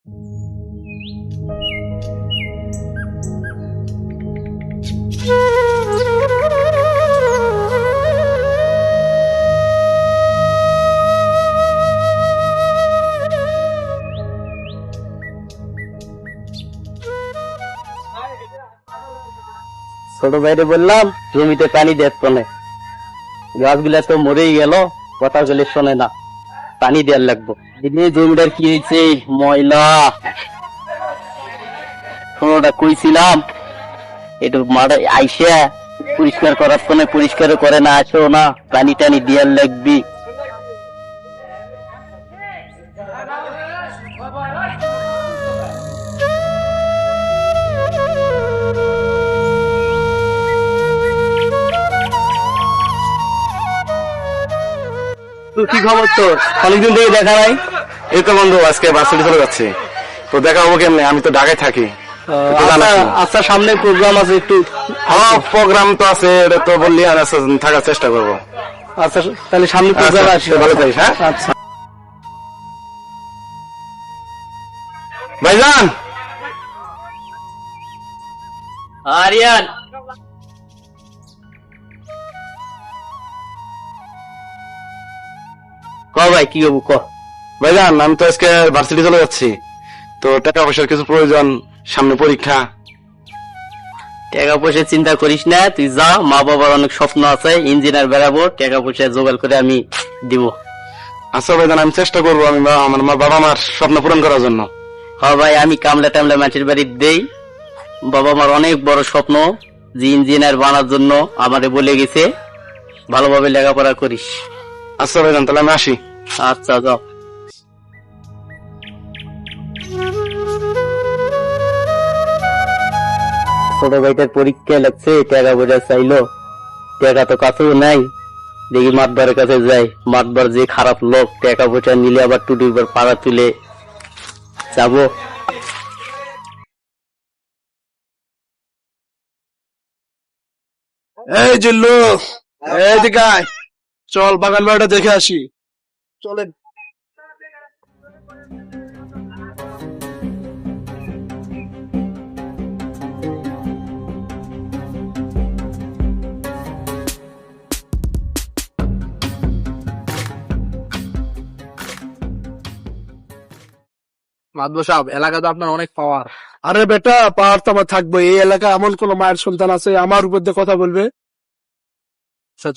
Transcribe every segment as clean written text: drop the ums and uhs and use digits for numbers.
ছোট ভাইরে বললাম জমিতে পানি দেয় শোনে, গাছগুলা তো মরেই গেল, কথা বলে শোনে না, পানি দেওয়ার লাগবো। দিনে জমিটার কি হয়েছে, ময়লা। শোনোটা কইছিলাম একটু মাঠে আইসা পরিষ্কার করার শোনে, পরিষ্কার করে না, আসো না, পানি টানি দেওয়ার লাগবি। কি খবর তোর? অনেকদিন থেকে দেখা নাই। এই তো বন্ধু আজকে বাসে চলে যাচ্ছে, তো দেখা হবো কেমনে? আমি তো ঢাকায় থাকি। আচ্ছা, সামনে প্রোগ্রাম আছে, একটু প্রোগ্রাম তো আছে, এটা তো বললি আর থাকার চেষ্টা করবো। আচ্ছা, তাহলে সামনে প্রোগ্রাম আছে, ভালো থাকিস। হ্যাঁ আচ্ছা ভাইজান। আরিয়ান, ক ভাই, কি হবো ক। ভাইজান আমি তো আজকে ভার্সিটি চলে যাচ্ছি, তো টাকা পয়সার কিছু প্রয়োজন, সামনে পরীক্ষা। টাকা পয়সা চিন্তা করিস না, তুই যা, মা বাবার অনেক স্বপ্ন আছে, ইঞ্জিনিয়ার বেড়াবো, টাকা পয়সা জোগাড় করে আমি দিব। আচ্ছা ভাইজান, আমি চেষ্টা করবো আমি আমার বাবা মার স্বপ্ন পূরণ করার জন্য। হ্যাঁ ভাই, আমি কামলা টামলা মাটির বাড়ি দেই, বাবা মার অনেক বড় স্বপ্ন যে ইঞ্জিনিয়ার বানার জন্য, আমারে বলে গেছে ভালোভাবে লেখাপড়া করিস। আচ্ছা ভাইজান, তাহলে আমি আসি। আচ্ছা যাও। ছোট ভাইটার পরীক্ষা লাগছে, টাকা পয়সা চাইলো, টাকা তো কাছেও নাই, দেখি মাতবারের কাছে যাই। মাতবার যে খারাপ লোক, টাকা পয়সা নিলে আবার টুটির উপর পাড়া তুলে যাবো। এই জিল্লু, এইদিকে আয়, চল বাগান বাড়িটা দেখে আসি। চলেন। মাদবর সাহেব, এলাকা তো আপনার অনেক পাওয়ার। আরে বেটা, পাহাড় তো আমার থাকবে। এই এলাকা এমন কোন মায়ের সন্তান আছে আমার উপর দিয়ে কথা বলবে?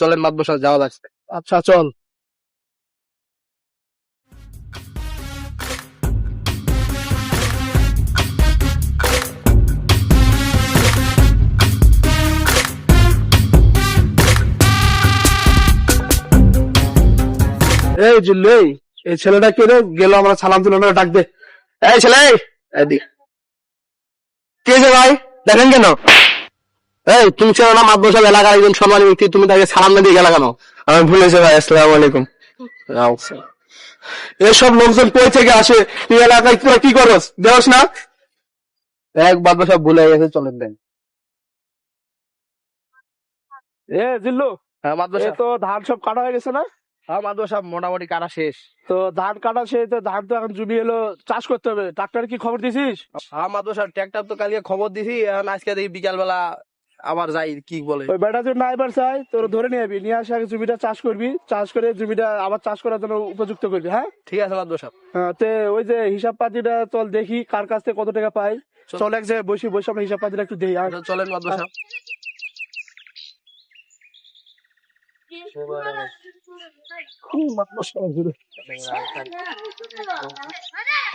চলেন মাদবর সাহেব, যাওয়া যাচ্ছে। আচ্ছা চল। এই জিল্লু, এই ছেলেটা কে রে? গেল, আমরা সালাম দিল না, ডাক দে। এই ছেলে, কে যে ভাই, দেখেন কেন? এই তুমি ছিল না মাদ্রাসা সাহেব, এলাকার একজন সম্মানী ব্যক্তি, তুমি তাকে সালাম না দিয়ে গেলা কেন? আমি ভুলেছি ভাই, আসসালামু আলাইকুম। এসব লোকজন কই থেকে আসে? তুই এলাকায় তোরা কি করস, দেওয়াস না? এক মাদ্রাসা সাহেব ভুলে গেছে, চলেন দেন। এ জিল্লু, হ্যাঁ মাদবর সাহেব। তো ধান সব কাটা হয়ে গেছে না? হ্যাঁ মাদবর সাহেব, মোটামুটি কাটা শেষ। তো ধান কাটা শেষ, তো ধান তো এখন জমি এলো, চাষ করতে হবে। ডাক্তার কি খবর দিছিস? হ্যাঁ মাদবর সাহেব, ট্রাক্টর তো কালকে খবর দিছি, এখন আজকে দেখি বিকাল বেলা আবার যাই, কি বলে। ওই বেটা যদি না এবার চাই, তোর ধরে নিয়ে যাবি, নিয়ে আসে আগে জমিটা চাষ করবি, চাষ করে জমিটা আবার চাষ করার জন্য উপযুক্ত করবি। হ্যাঁ ঠিক আছে মাদবর সাহেব। হ্যাঁ, তে ওই যে হিসাব পাতিটা চল দেখি, কার কাছ থেকে কত টাকা পাই। চল এক জায়গায় বসি, বসে আমরা হিসাব পাতিটা একটু দেখি। চলেন মাদবর সাহেব।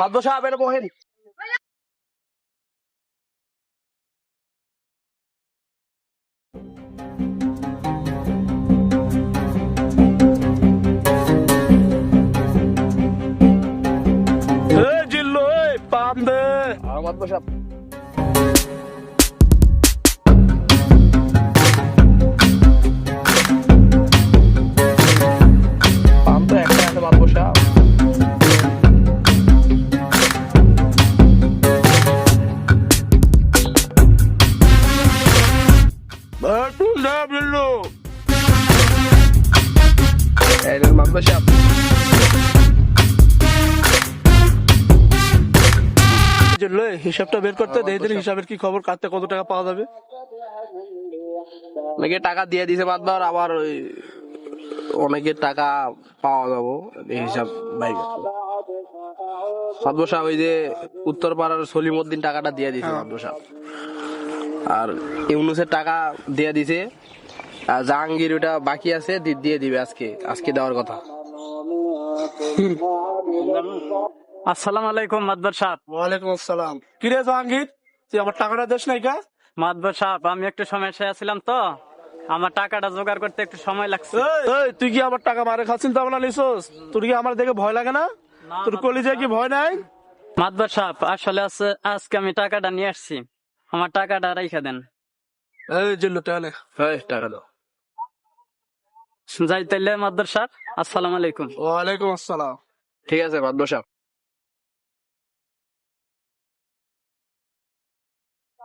মাদবর সাহেব, এটা বহেন। জিল্লু, পাম দে। মাদবর সাহেব, পাম তো একটা আছে মাদবর সাহেব। মাদবর সাহেব, যে লই হিসাবটা বের করতে দেই দিন, হিসাবের কি খবর, কাটতে কত টাকা পাওয়া যাবে? অনেকে টাকা দিয়ে দিছে মাতবার, আবার ওই অনেকের টাকা পাওয়া যাবো এই হিসাব ভাই। মাতবর সাহেব ওই যে উত্তর পাড়ার সলিমউদ্দিন টাকাটা দিয়ে দিছে মাতবর সাহেব, আর ইউনুসের টাকা দিয়ে দিছে, আর জাহাঙ্গীর ওটা বাকি আছে, দিয়ে দিবে আজকে দেওয়ার কথা। আসসালামু আলাইকুম মাদবর সাহেব। ওয়ালাইকুম আসসালাম। কিরে জাহাঙ্গীর, তুই আমার টাকাটা দেশ নাই কা? মাদবর সাহেব, আমি একটু সমস্যায় আছিলাম তো, আমার টাকাটা জোগাড় করতে একটু সময় লাগছে। এই, তুই কি আমার টাকা মারে খাচ্ছিস তা বলা নিছোস? তোর কি আমার দেখে ভয় লাগে না? তোর কলিজায় কি ভয় নাই? মাদবর সাহেব, আসলে আজকে আমি টাকাটা নিয়ে আসছি, আমার টাকাটা রেখে দেন। এই জিল্লু টাকা টাকা দাও। যাই তাইলে মাদবর সাহেব, আসসালামু আলাইকুম। ওয়ালাইকুম আসসালাম। ঠিক আছে মাতবর সাহেব।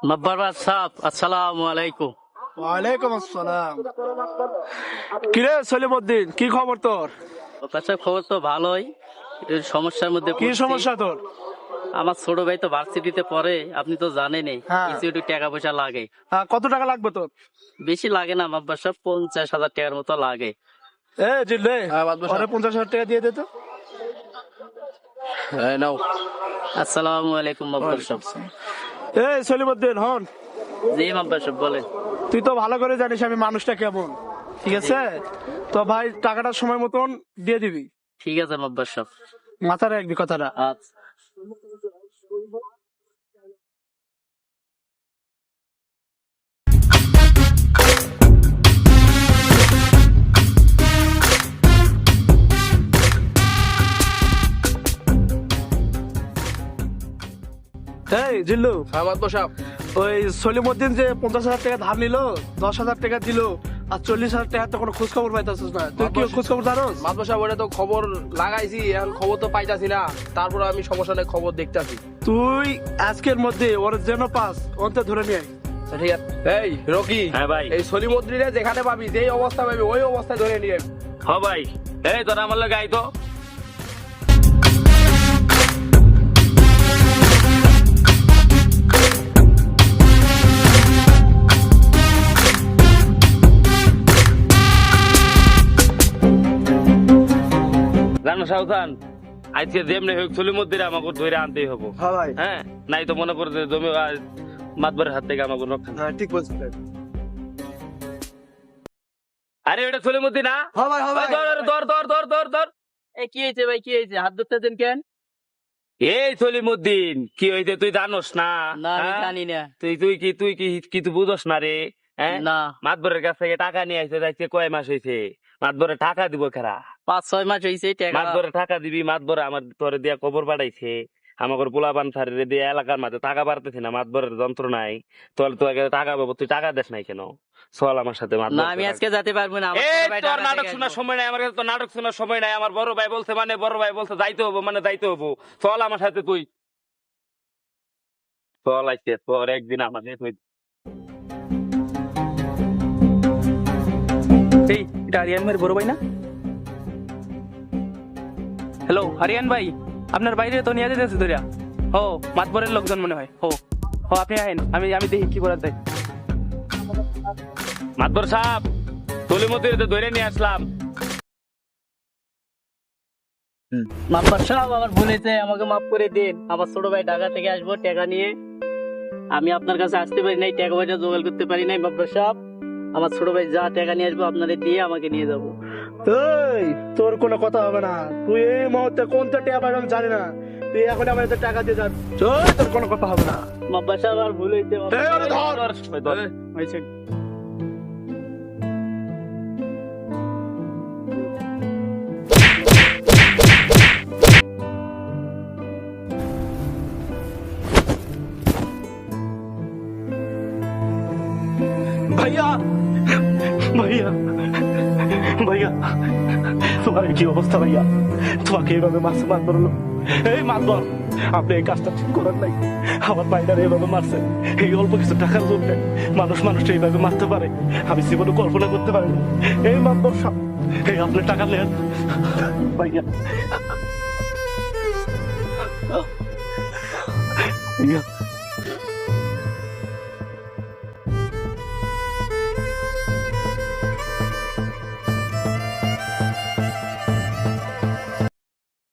মাদবর সাহেব, আসসালামু আলাইকুম। ওয়ালাইকুম আসসালাম। কিরে সলিমউদ্দিন, কি খবর তোর? সাহেব, খবর তো ভালোই, একটু সমস্যার মধ্যে কি পড়ছি। সমস্যা তোর? আমার ছোট ভাই তো ভার্সিটিতে পড়ে, আপনি তো জানেনই, হ্যাঁ। কিছু একটু টাকা পয়সা লাগে। কত টাকা লাগবে তোর? বেশি লাগে না মাদবর সাহেব, 50,000 টাকার মতো লাগে। এ জিল্লু, হ্যাঁ, মাতবর সাহেব। 50,000 টাকা দিয়ে দে তো। নাও। আসসালামু আলাইকুম মাদবর সাহেব। এই সলিমউদ্দিন হন, জি মাদবর সাহেব বলেন। তুই তো ভালো করে জানিস আমি মানুষটা কেমন, ঠিক আছে? তো ভাই টাকাটা সময় মতন দিয়ে দিবি, ঠিক আছে মাদবর সাহেব। মাথায় রাখবি কথাটা। আচ্ছা। এই জিল্লু, হ্যাঁ মাতবর সাহেব। ওই সলিমউদ্দিন যে 50,000 টাকা ধার নিল, 10,000 টাকা দিল, আর 40,000 টাকা তো কোনো খোঁজ খবর পাইতাছিস না। তুই কি খোঁজ খবর জানোস? মাতবর সাহেব ওটা তো খবর লাগাইছি, এখন খবর তো পাইতাছি না, তারপর আমি সমস্যা নেই খবর দেখতাছি। তুই আজকের মধ্যে ওর যেন পাস অন্তে ধরে নিয়ে আয়। ঠিক আছে। এই রকি, হ্যাঁ ভাই। এই সলিমউদ্দিনে যেখানে পাবি, যেই অবস্থা পাবি ওই অবস্থায় ধরে নিয়ে আয়। হ ভাই, এই তোরা আমার লগে আই তো। জানো সাউথান, আজকে যেমনি হোক সলিমউদ্দিন আমাকে ধরে আনতেই হবো। হ্যাঁ ভাই, হ্যাঁ, নাই তো মনে করে যে জমি মাতবরের হাত থেকে আমাকে রক্ষা। হ্যাঁ ঠিক বলছিস। আরে ওটা সলিমউদ্দিন না? হ্যাঁ ভাই, হ্যাঁ ভাই। ধর। এই কি হয়েছে ভাই, কি হয়েছে? হাত ধরতেছেন কেন? এই সলিমউদ্দিন, কি হয়েছে তুই জানোস না? না আমি হ্যাঁ? জানি না। তুই কি তুই বুঝোস না রে? হ্যাঁ, না মাতবরের কাছ থেকে টাকা নিয়ে আসছে, যাইছে কয় মাস হয়েছে? মাতবরে টাকা দিব খেরা? 5-6 মাস হয়েছে টাকা। মাতবরে টাকা দিবি, মাতবরে আমার তোরে দিয়া খবর পাঠাইছে, আমাকে পোলাপান সারে দিয়ে এলাকার মাঝে টাকা বাড়তেছে না, মাতবরের যন্ত্র নাই, তোর তো আগে টাকা পাবো, তুই টাকা দেশ নাই কেন? চল আমার সাথে না মাতবর। আমি আজকে যেতে পারবো না, আমার এই ছোট ভাই তোর ঢাকা নাটক থেকে শোনার আসবো। সময় নাই, আমার কাছে তো নাটক শোনার সময় নাই। আমার বড় ভাই বলছে যাইতে হবো, মানে যাইতে হবো। চল আমার সাথে তুই, চল আইতে তোর একদিন আমাদের তুই। এই এটা আরিয়ান ভাইয়ের বড় ভাই না? হ্যালো আরিয়ান ভাই, আপনার বাইরে তো নিয়ে যেতেছে ধরিয়া। হো মাতবরের লোকজন মনে হয়। হো হো আপনি আইন, আমি দেখি কি করার যায়। মাতবর সাহেব, সলিমউদ্দিন ধরে নিয়ে আসলাম। মাতবর সাহেব, আমার ভুল হয়েছে, আমাকে মাফ করে দিন। আমার ছোট ভাই ঢাকা থেকে আসবো টাকা নিয়ে, আমি আপনার কাছে আসতে পারি নাই, টাকা পয়সা জোগাড় করতে পারি নাই। মাতবর সাহেব, আমার ছোট ভাই যা টাকা নিয়ে আসবো আপনাদের দিয়ে আমাকে নিয়ে যাবো। এই তোর কোনো কথা হবে না, তুই এই মুহূর্তে কোন তো টাকা পাবি আমি জানি না, তুই এখন আমাদের টাকা দিয়ে যাবি। তোর কোনো কথা হবে না। মাতবর সাহেব, আমার ভুল হয়েছে। এই, ওরে ধর। হয়েছে। ভাইয়া, ভাইয়া, ভাইয়া, তোমার কি অবস্থা ভাইয়া? তোমাকে এইভাবে মারছে মাতবর লোক। এই মাতবর, আপনি এই কাজটা ঠিক করেন নাই। আমার ভাইটার এইভাবে মারছে, এই অল্প কিছু টাকার জন্য মানুষটা এইভাবে মারতে পারে আমি জীবনে কল্পনা করতে পারি না। এই মাতবর সাহেব, এই আপনি টাকা নেন ভাইয়া। ভাইয়া